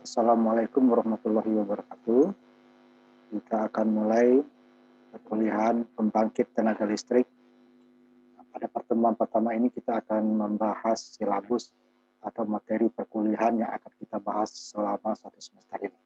Assalamualaikum warahmatullahi wabarakatuh. Kita akan mulai perkuliahan pembangkit tenaga listrik. Pada pertemuan pertama ini kita akan membahas silabus atau materi perkuliahan yang akan kita bahas selama 1 semester ini.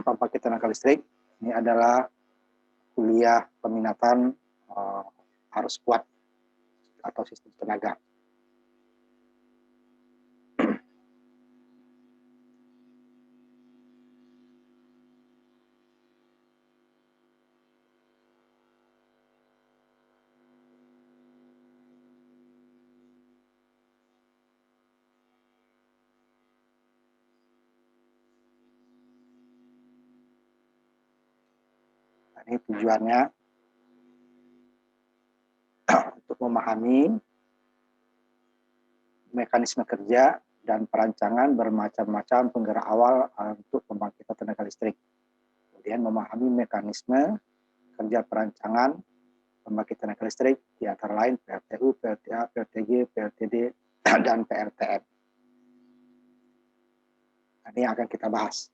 Pembangkit tenaga listrik ini adalah kuliah peminatan arus kuat atau sistem tenaga. Ini tujuannya untuk memahami mekanisme kerja dan perancangan bermacam-macam penggerak awal untuk pembangkitan tenaga listrik. Kemudian memahami mekanisme kerja perancangan pembangkit tenaga listrik di antara lain PLTU, PLTA, PLTG, PLTD, dan PLTM. Ini yang akan kita bahas.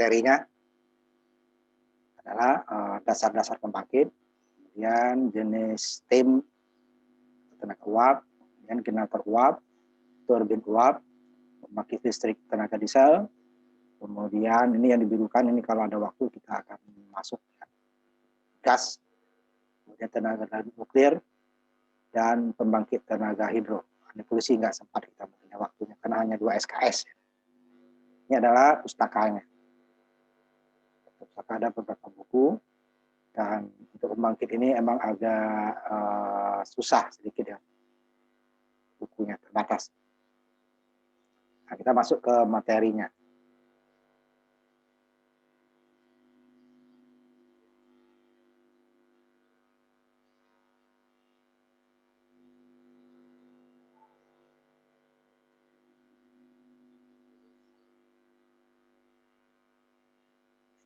Materinya adalah dasar-dasar pembangkit, kemudian jenis steam tenaga uap, kemudian generator uap, turbin uap, pembangkit listrik tenaga diesel, kemudian ini yang dibirukan ini kalau ada waktu kita akan masuk gas, kemudian tenaga nuklir, dan pembangkit tenaga hidro. Ini polisi nggak sempat kita punya waktunya karena hanya 2 SKS. Ini adalah pustakanya. Pustaka ada beberapa buku, dan untuk pembangkit ini emang agak susah sedikit ya, bukunya terbatas. Nah, kita masuk ke materinya.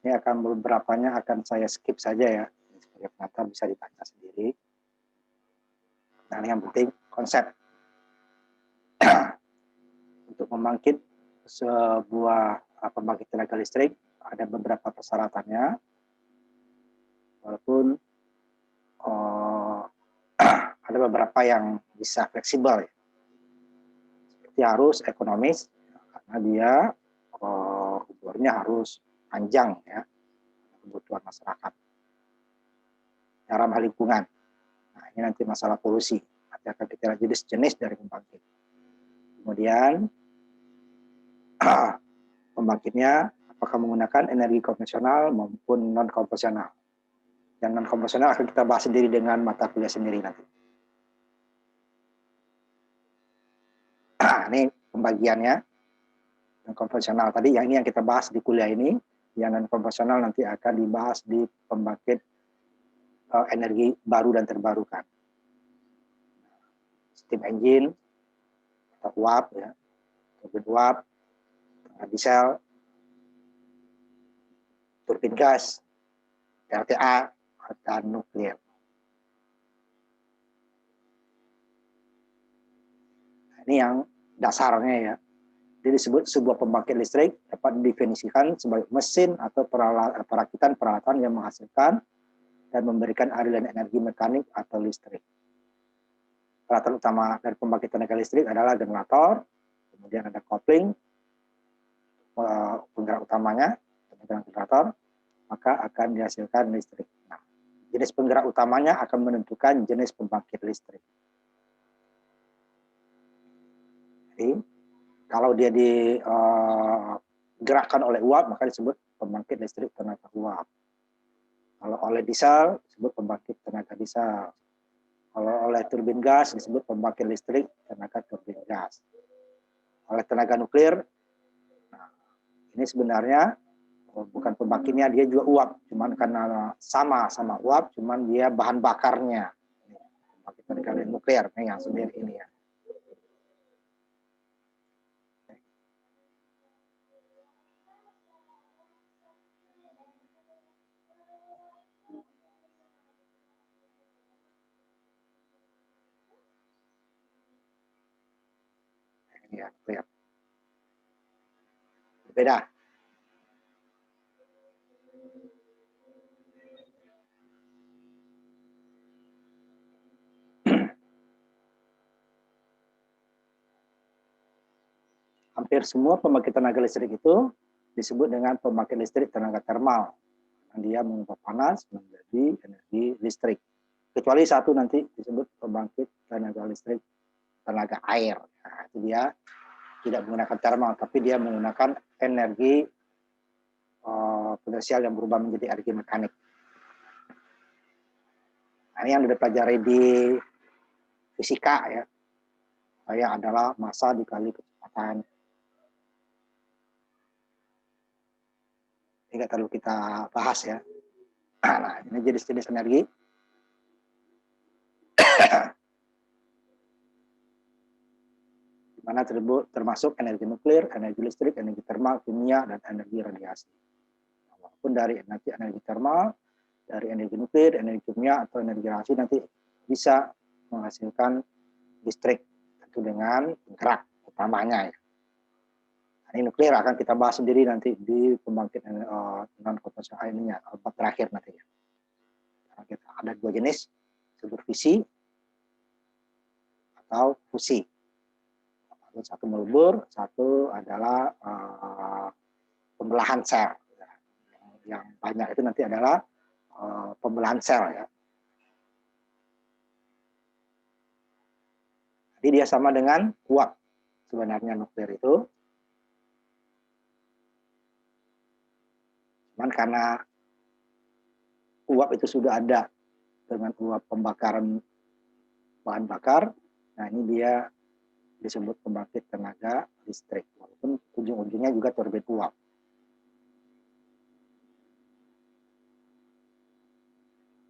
Ini akan beberapanya akan saya skip saja ya, sebagai pengantar bisa dibaca sendiri. Nah, yang penting konsep. Untuk membangkit sebuah pembangkit tenaga listrik ada beberapa persyaratannya, walaupun ada beberapa yang bisa fleksibel ya. Seperti harus ekonomis karena dia umurnya harus panjang ya, kebutuhan masyarakat. Yang ramah lingkungan. Nah, ini nanti masalah polusi. Nanti akan kita lihat jenis-jenis dari pembangkit. Kemudian pembangkitnya apakah menggunakan energi konvensional maupun non konvensional. Yang non konvensional akan kita bahas sendiri dengan mata kuliah sendiri nanti. Ini pembagiannya. Non konvensional tadi, yang ini yang kita bahas di kuliah ini. Yang non konvensional nanti akan dibahas di pembangkit energi baru dan terbarukan. Steam engine, atau uap, ya, turbin uap, diesel, turbin gas, LTA, dan nuklir. Ini yang dasarnya ya. Jadi disebut sebuah pembangkit listrik dapat didefinisikan sebagai mesin atau peralatan yang menghasilkan dan memberikan aliran energi mekanik atau listrik. Peralatan utama dari pembangkit tenaga listrik adalah generator, kemudian ada kopling, penggerak utamanya, generator, maka akan dihasilkan listrik. Nah, jenis penggerak utamanya akan menentukan jenis pembangkit listrik. Jadi, kalau dia digerakkan oleh uap, maka disebut pembangkit listrik tenaga uap. Kalau oleh diesel, disebut pembangkit tenaga diesel. Kalau oleh turbin gas, disebut pembangkit listrik tenaga turbin gas. Oleh tenaga nuklir, nah, ini sebenarnya bukan pembangkitnya, dia juga uap. Cuman karena sama uap, cuman dia bahan bakarnya. Pembangkit tenaga nuklir, yang sendiri ini ya. Ya, clear. Beda. Hampir semua pembangkit tenaga listrik itu disebut dengan pembangkit listrik tenaga termal. Dia mengubah panas menjadi energi listrik. Kecuali satu nanti disebut pembangkit tenaga listrik tenaga air. Nah, itu dia tidak menggunakan termal, tapi dia menggunakan energi potensial yang berubah menjadi energi mekanik. Nah, ini yang dipelajari di fisika ya. Saya adalah massa dikali kecepatan. Ini nggak terlalu kita bahas ya. Nah, ini jenis-jenis energi. Di mana termasuk energi nuklir, energi listrik, energi termal, kimia, dan energi radiasi. Walaupun dari energi termal, dari energi nuklir, energi kimia, atau energi radiasi nanti bisa menghasilkan listrik, tentu dengan penggerak utamanya ya. Ini nuklir akan kita bahas sendiri nanti di pembangkit non konvensional ininya, terakhir nanti ya. Kita ada dua jenis, disebut fisi atau fusi. Satu melebur, satu adalah pembelahan sel. Yang banyak itu nanti adalah pembelahan sel ya. Jadi dia sama dengan uap. Sebenarnya nuklir itu. Cuman karena uap itu sudah ada dengan uap pembakaran bahan bakar, nah ini dia disebut pembangkit tenaga listrik. Walaupun ujung-ujungnya juga turbin uap.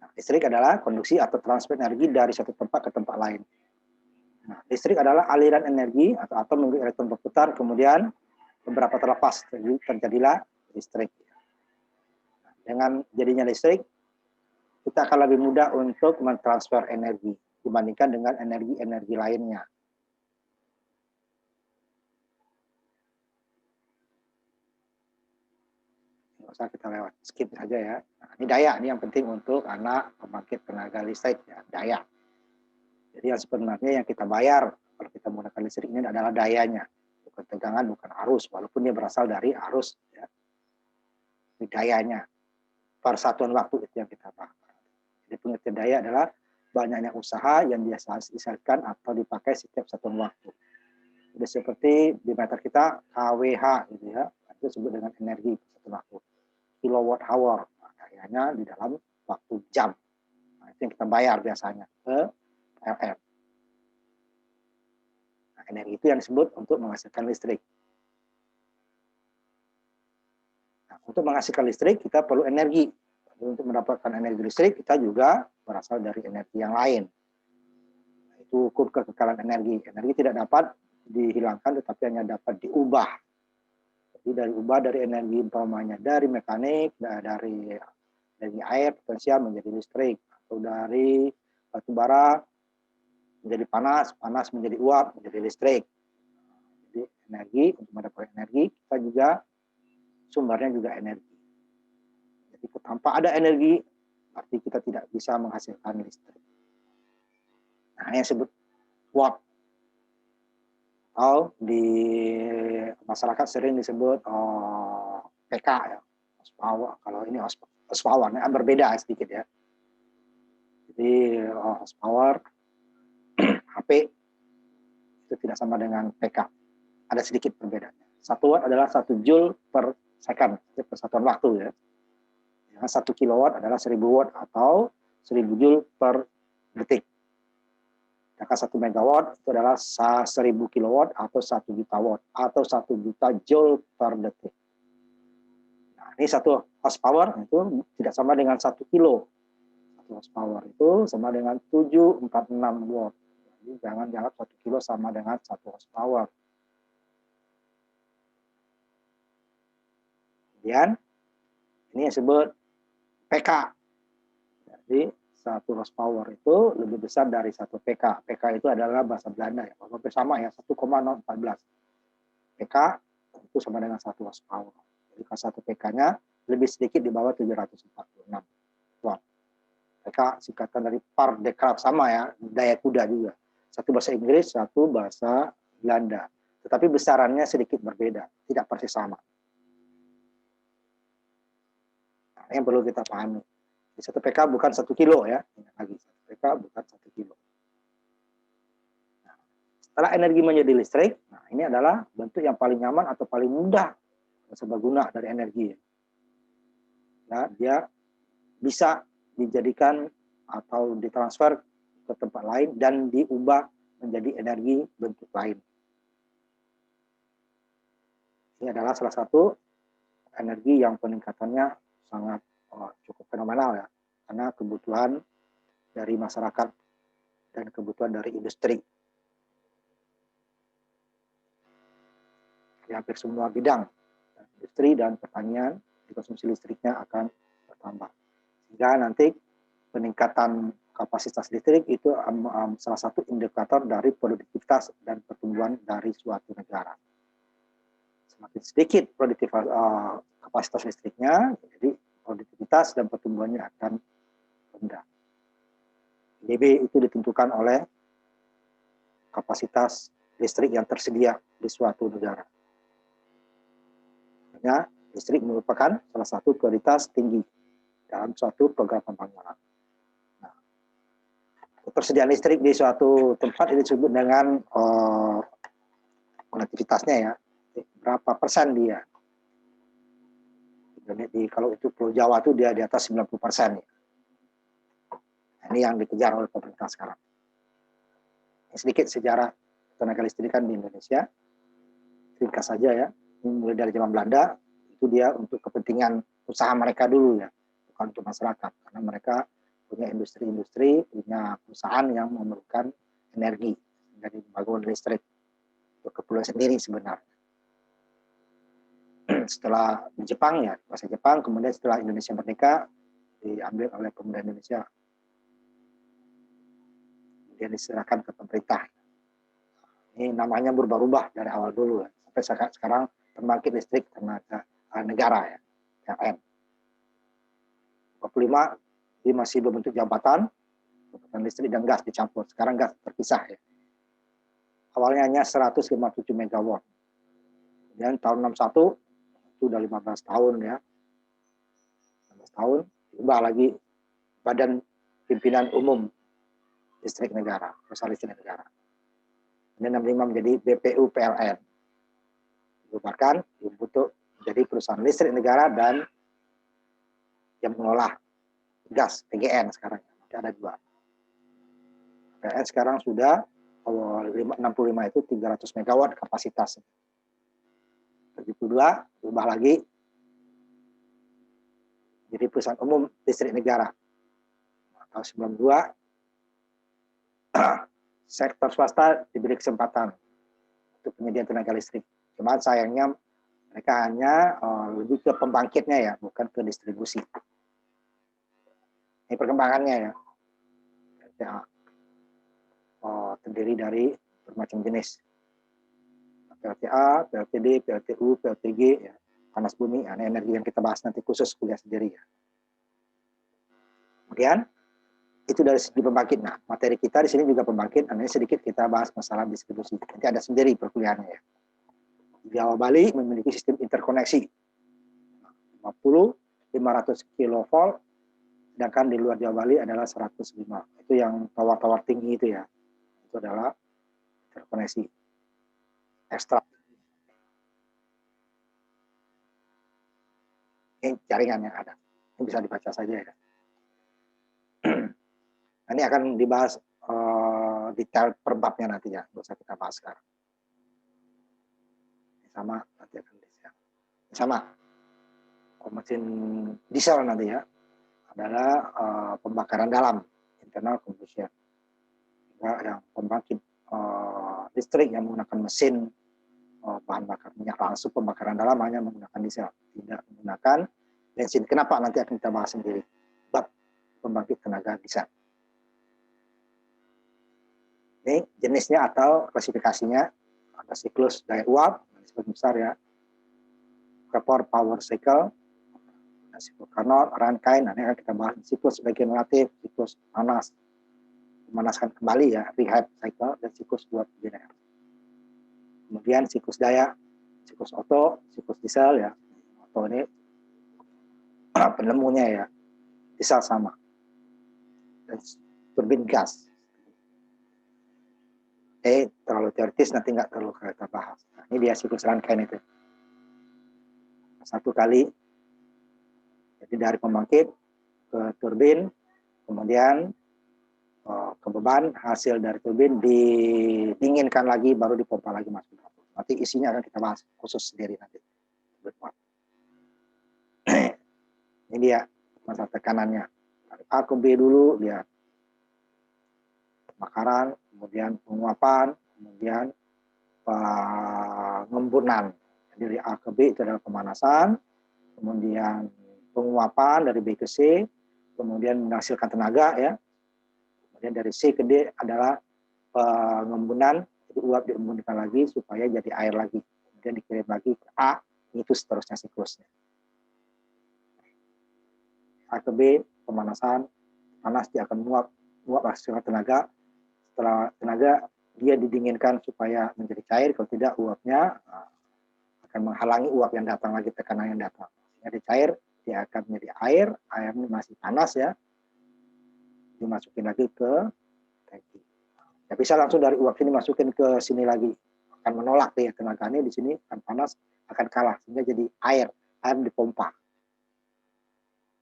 Nah, listrik adalah konduksi atau transfer energi dari satu tempat ke tempat lain. Nah, listrik adalah aliran energi atau atom memiliki elektron berputar, kemudian beberapa terlepas terjadilah listrik. Dengan jadinya listrik, kita akan lebih mudah untuk mentransfer energi dibandingkan dengan energi-energi lainnya. Nggak usah kita lewat, skip saja ya. Nah, ini daya, ini yang penting untuk anak pembangkit tenaga listrik, ya, daya. Jadi yang sebenarnya yang kita bayar kalau kita menggunakan listrik ini adalah dayanya, bukan tegangan, bukan arus, walaupun dia berasal dari arus. Ya. Ini dayanya. Persatuan waktu itu yang kita bahas. Jadi pengertian daya adalah banyaknya usaha yang dihasilkan atau dipakai setiap satuan waktu. Jadi seperti di meter kita kWh gitu ya, itu disebut dengan energi satuan waktu. Kilowatt hour, dayanya di dalam waktu jam. Nah, itu yang kita bayar biasanya ke PLN. Nah, energi itu yang disebut untuk menghasilkan listrik. Nah, untuk menghasilkan listrik kita perlu energi. Untuk mendapatkan energi listrik kita juga berasal dari energi yang lain. Itu hukum kekekalan energi. Energi tidak dapat dihilangkan tetapi hanya dapat diubah. Jadi dari energi umpamanya dari mekanik, dari air potensial menjadi listrik, atau dari batu bara menjadi panas, panas menjadi uap, menjadi listrik. Jadi energi, untuk mendapatkan energi, kita juga sumbernya juga energi. Jadi tanpa ada energi, arti kita tidak bisa menghasilkan listrik. Nah, yang disebut uap, atau di masyarakat sering disebut PK ya, horsepower. Kalau ini horsepower, berbeda sedikit ya. Jadi horsepower HP itu tidak sama dengan PK, ada sedikit perbedaannya. 1 watt adalah 1 joule per second, persatuan waktu ya. 1 kilowatt adalah 1000 watt atau 1000 joule per detik. Sedangkan 1 megawatt itu adalah 1000 kilowatt atau 1 juta watt atau 1 juta joule per detik. Nah, ini 1 horsepower itu tidak sama dengan 1 kilo. 1 horsepower itu sama dengan 746 watt. Jadi jangan 1 kilo sama dengan 1 horsepower. Kemudian ini yang disebut PK. Jadi 1 horsepower itu lebih besar dari 1 PK. PK itu adalah bahasa Belanda ya, hampir sama ya, 1,014. PK itu sama dengan 1 horsepower. Jadi kalau 1 PK-nya lebih sedikit di bawah 746 watt. PK singkatan dari par dekraft, sama ya, daya kuda juga. 1 bahasa Inggris, 1 bahasa Belanda. Tetapi besarannya sedikit berbeda, tidak persis sama. Nah, yang perlu kita pahami. 1 PK bukan 1 kilo ya, lagi 1 PK bukan 1 kilo. Nah, setelah energi menjadi listrik, nah ini adalah bentuk yang paling nyaman atau paling mudah serbaguna dari energi. Nah, dia bisa dijadikan atau ditransfer ke tempat lain dan diubah menjadi energi bentuk lain. Ini adalah salah satu energi yang peningkatannya sangat cukup fenomenal ya, karena kebutuhan dari masyarakat dan kebutuhan dari industri. Di hampir semua bidang, industri dan pertanian, konsumsi listriknya akan bertambah. Sehingga nanti peningkatan kapasitas listrik itu salah satu indikator dari produktivitas dan pertumbuhan dari suatu negara. Semakin sedikit kapasitas listriknya, jadi produktivitas dan pertumbuhannya akan rendah. PDB itu ditentukan oleh kapasitas listrik yang tersedia di suatu negara. Makanya listrik merupakan salah satu prioritas tinggi dalam suatu program pembangunan. Nah, ketersediaan listrik di suatu tempat ini disebut dengan konektivitasnya ya, berapa persen dia. Jadi kalau itu Pulau Jawa itu dia di atas 90%. Ya. Ini yang dikejar oleh pemerintah sekarang. Ini sedikit sejarah tenaga listrikan di Indonesia. Ringkas saja ya. Ini mulai dari zaman Belanda, itu dia untuk kepentingan usaha mereka dulu ya, bukan untuk masyarakat. Karena mereka punya industri-industri, punya perusahaan yang memerlukan energi dari bangun listrik untuk keperluan sendiri sebenarnya. Setelah di Jepang ya, bahasa Jepang, kemudian setelah Indonesia merdeka diambil oleh pemerintah Indonesia, kemudian diserahkan ke pemerintah. Ini namanya berubah-ubah dari awal dulu ya. Sampai sekarang pembangkit listrik tenaga negara ya, PLN. 25 ini masih berbentuk jabatan listrik dan gas dicampur. Sekarang gas terpisah ya. Awalnya hanya 157 megawatt. Kemudian tahun 61 itu udah 15 tahun ya. 15 tahun diubah lagi Badan Pimpinan Umum Listrik Negara, Perusahaan Listrik Negara. Kemudian 65 menjadi BPU PLN. Dibubarkan, dibentuk menjadi perusahaan listrik negara dan yang mengolah gas, PGN sekarang. Ada 2. PLN sekarang sudah 65 itu 300 megawatt kapasitas. 72 diubah lagi jadi perusahaan umum listrik negara. Tahun 92 sektor swasta diberi kesempatan untuk penyediaan tenaga listrik. Cuma sayangnya mereka hanya lebih ke pembangkitnya ya, bukan ke distribusi. Ini perkembangannya ya. terdiri dari bermacam jenis. PLTA, PLTD, PLTU, PLTG, ya, panas bumi, ini energi yang kita bahas nanti khusus kuliah sendiri ya. Kemudian itu dari segi pembangkit. Nah, materi kita di sini juga pembangkit. Ini sedikit kita bahas masalah distribusi. Nanti ada sendiri perkuliahannya ya. Jawa Bali memiliki sistem interkoneksi 500 kV, sedangkan di luar Jawa Bali adalah 105. Itu yang tower-tower tinggi itu ya. Itu adalah interkoneksi ekstra. Ini jaringan yang ada. Ini bisa dibaca saja ya. Ini akan dibahas detail per babnya nanti ya. Nggak usah kita bahas sekarang. Ini sama nanti akan disiap. Sama. Mesin diesel nanti ya. Adalah pembakaran dalam. Internal combustion. Yang pembangkit listrik yang menggunakan mesin bahan bakar minyak langsung pembakaran dalam hanya menggunakan diesel, tidak menggunakan bensin. Kenapa nanti akan kita bahas sendiri bab pembangkit tenaga diesel. Ini jenisnya atau klasifikasinya, ada siklus daya uap sebagian besar ya, vapor power cycle, siklus Carnot, Rankine. Nanti akan kita bahas siklus bagian relatif, siklus panas, memanaskan kembali ya, rehab cycle, dan siklus uap linear. Kemudian siklus daya, siklus Otto, siklus diesel ya. Otto ini penemunya ya, diesel sama. Dan turbin gas. Terlalu teoritis nanti nggak terlalu kita bahas. Nah, ini dia siklus Rankine itu. Satu kali, jadi dari pembangkit ke turbin, kemudian ke beban, hasil dari turbin didinginkan lagi, baru dipompa lagi masuk. Nanti isinya akan kita bahas khusus sendiri nanti. Ini dia masalah tekanannya. Dari A ke B dulu, dia pembakaran, kemudian penguapan, kemudian pengembunan. Dari A ke B itu adalah pemanasan, kemudian penguapan dari B ke C, kemudian menghasilkan tenaga ya. Kemudian dari C ke D adalah pengembunan, jadi uap diembunkan lagi supaya jadi air lagi. Kemudian dikirim lagi ke A, itu seterusnya siklusnya. A ke B, pemanasan, panas dia akan menguap hasilkan tenaga. Setelah tenaga, dia didinginkan supaya menjadi cair, kalau tidak uapnya akan menghalangi uap yang datang lagi, tekanan yang datang. Jadi cair, dia akan menjadi air, airnya masih panas ya, dimasukin lagi ke tangki. Ya bisa langsung dari uap ini masukin ke sini lagi, akan menolak ya tenaganya di sini akan panas, akan kalah sehingga jadi air dipompa.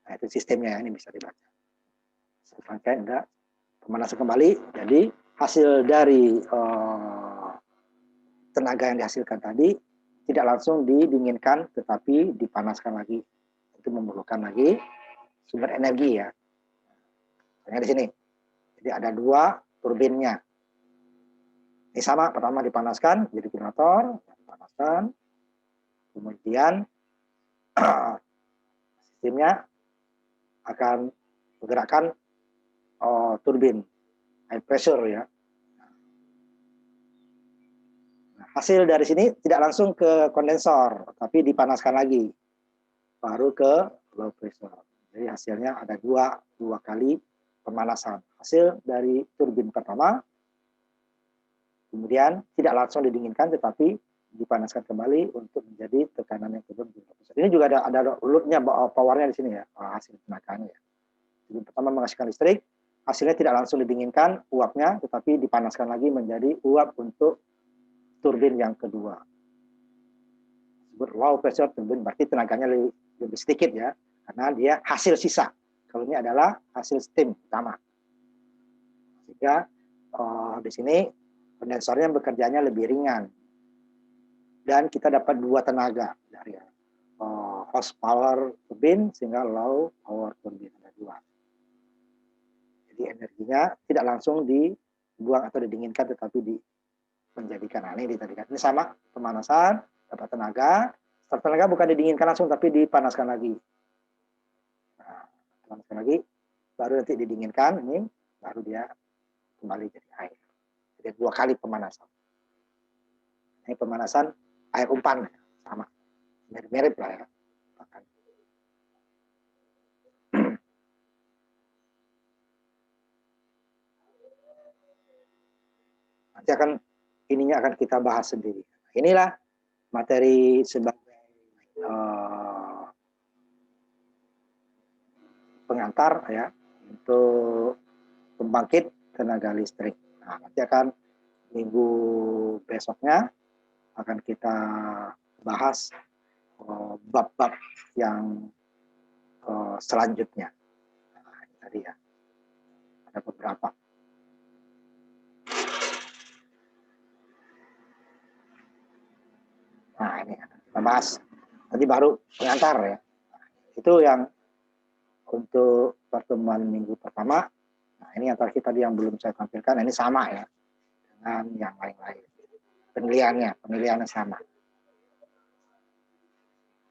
Nah itu sistemnya, ini bisa dibaca. Rangkaian enggak pemanasan kembali, jadi hasil dari tenaga yang dihasilkan tadi tidak langsung didinginkan, tetapi dipanaskan lagi. Itu memerlukan lagi sumber energi ya. Nah, di sini. Jadi ada dua turbinnya. Ini sama, pertama dipanaskan, jadi generator, dipanaskan. Kemudian sistemnya akan menggerakkan turbin high pressure ya. Nah, hasil dari sini tidak langsung ke kondensor, tapi dipanaskan lagi, baru ke low pressure. Jadi hasilnya ada dua kali pemanasan. Hasil dari turbin pertama, kemudian tidak langsung didinginkan, tetapi dipanaskan kembali untuk menjadi tekanan yang turun. Ini juga ada load-nya, powernya di sini ya, hasil tenaganya. Jadi pertama menghasilkan listrik, hasilnya tidak langsung didinginkan uapnya, tetapi dipanaskan lagi menjadi uap untuk turbin yang kedua. Disebut low pressure turbin, berarti tenaganya lebih sedikit ya, karena dia hasil sisa. Kalau ini adalah hasil steam utama. Sehingga di sini kondensornya bekerjanya lebih ringan. Dan kita dapat dua tenaga dari horsepower turbin sehingga low power turbin, ada dua. Jadi energinya tidak langsung dibuang atau didinginkan, tetapi menjadikan ini ditadikan. Ini sama, pemanasan, dapat tenaga. Setelah tenaga bukan didinginkan langsung, tapi dipanaskan lagi. Nah, panaskan lagi, baru nanti didinginkan, ini baru dia kembali jadi air. Jadi 2 kali pemanasan. Ini pemanasan air umpan sama, mirip-mirip lah ya. Nanti ininya akan kita bahas sendiri. Inilah materi sebagai pengantar ya untuk pembangkit tenaga listrik. Nah, nanti akan minggu besoknya akan kita bahas bab-bab yang selanjutnya. Nah, ini tadi ya, ada beberapa. Nah, ini kita bahas. Nanti baru pengantar ya. Nah, itu yang untuk pertemuan minggu pertama. Nah, ini yang terakhir tadi yang belum saya tampilkan. Ini sama ya dengan yang lain-lain. Penilaiannya sama.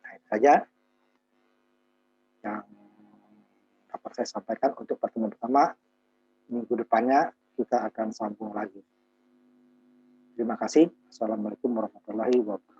Nah, itu saja yang dapat saya sampaikan untuk pertemuan pertama. Minggu depannya kita akan sambung lagi. Terima kasih. Assalamualaikum warahmatullahi wabarakatuh.